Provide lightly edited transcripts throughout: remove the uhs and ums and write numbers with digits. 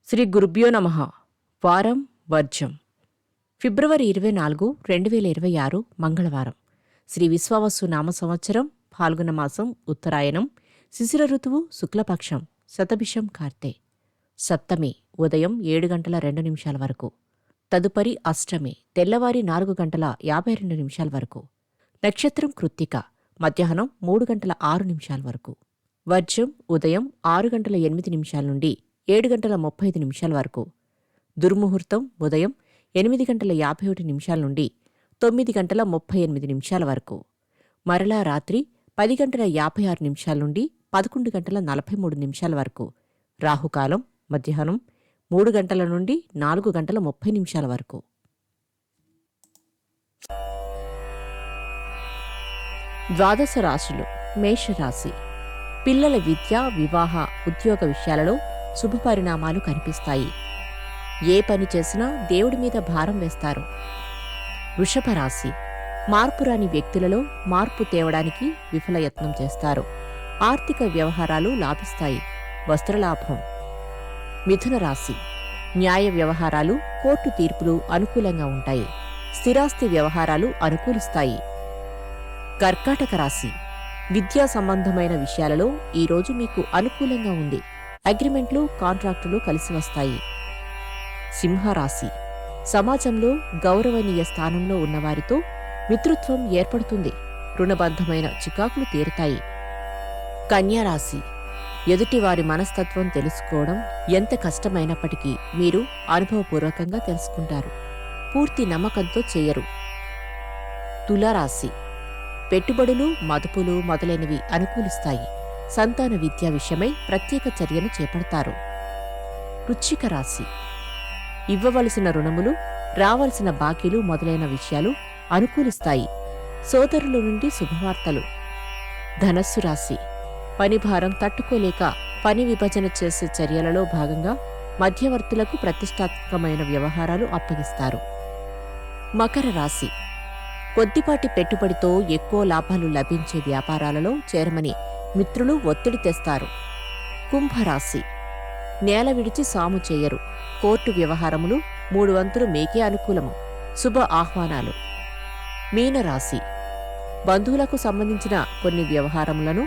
శ్రీ గురుభ్యో నమః. వారం వర్జం. ఫిబ్రవరి 24, 2026 మంగళవారం. శ్రీ విశ్వావసు నామ సంవత్సరం ఫాల్గుణ మాసం ఉత్తరాయణం శిశిర ఋతువు శుక్లపక్షం శతభిషం కార్తె. సప్తమి ఉదయం 7:02 వరకు. తదుపరి అష్టమి తెల్లవారి 4:52 వరకు. నక్షత్రం కృత్తిక మధ్యాహ్నం 3:06 వరకు. వర్జం ఉదయం 6:08 నుండి 7:35 వరకు. దుర్ముహూర్తం ఉదయం 8:51 నుండి 9:38 వరకు. మరలా రాత్రి 10:56 నుండి 11:43 వరకు. రాహుకాలం మధ్యాహ్నం 3 గంటల నుండి 4:30 వరకు. ద్వాదశ రాశులు. మేషరాశి. పిల్లల విద్య, వివాహ, ఉద్యోగ విషయాలలో శుభపరిణామాలు కనిపిస్తాయి. ఏ పని చేసినా దేవుడి మీద భారం వేస్తారు. వృషభరాశి. మార్పురాని వ్యక్తులలో మార్పు తేవడానికి విఫలయత్నం చేస్తారు. ఆర్థిక వ్యవహారాలు లాభిస్తాయి. వస్త్రలాభం. మిథున రాశి. న్యాయ వ్యవహారాలు, కోర్టు తీర్పులు అనుకూలంగా ఉంటాయి. స్థిరాస్తి వ్యవహారాలు అనుకూలిస్తాయి. కర్కాటక రాశి. విద్యా సంబంధమైన విషయాలలో ఈరోజు మీకు అనుకూలంగా ఉంది. అగ్రిమెంట్లు, కాంట్రాక్టులు కలిసి వస్తాయి. సింహరాశి. సమాజంలో గౌరవనీయ స్థానంలో ఉన్నవారితో మిత్రుత్వం ఏర్పడుతుంది. రుణబద్ధమైన చికాకులు తీరుతాయి. కన్యారాశి. ఎదుటివారి మనస్తత్వం తెలుసుకోవడం ఎంత కష్టమైనప్పటికీ మీరు అనుభవపూర్వకంగా తెలుసుకుంటారు. పూర్తి నమ్మకంతో చేయరు. తులారాశి. పెట్టుబడులు, మదుపులు మొదలైనవి అనుకూలిస్తాయి. సంతాన విద్యా విషయమై ప్రత్యేక చర్యను చేపడతారు. వృశ్చిక రాశి. ఇవ్వవలసిన రుణములు, రావలసిన బాకీలు మొదలైన విషయాలు అనుకూలిస్తాయి. సోదరుల నుండి శుభవార్తలు. ధనస్సు రాశి. పనిభారం తట్టుకోలేక పని విభజన చేసే చర్యలలో భాగంగా మధ్యవర్తులకు ప్రతిష్టాత్మకమైన వ్యవహారాలు అప్పగిస్తారు. మకర రాశి. కొద్దిపాటి పెట్టుబడితో ఎక్కువ లాభాలు లభించే వ్యాపారాలలో చేరమని మిత్రులు ఒత్తిడి తెస్తారు. కుంభరాశి. నేల విడిచి సాము చేయరు. కోర్టు వ్యవహారములు 3 వంతులు మీకే అనుకూలము. శుభ ఆహ్వానాలు. మీనరాశి. బంధువులకు సంబంధించిన కొన్ని వ్యవహారములను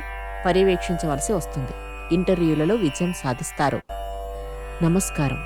పర్యవేక్షించవలసి వస్తుంది. ఇంటర్వ్యూలలో విజయం సాధిస్తారు. నమస్కారం.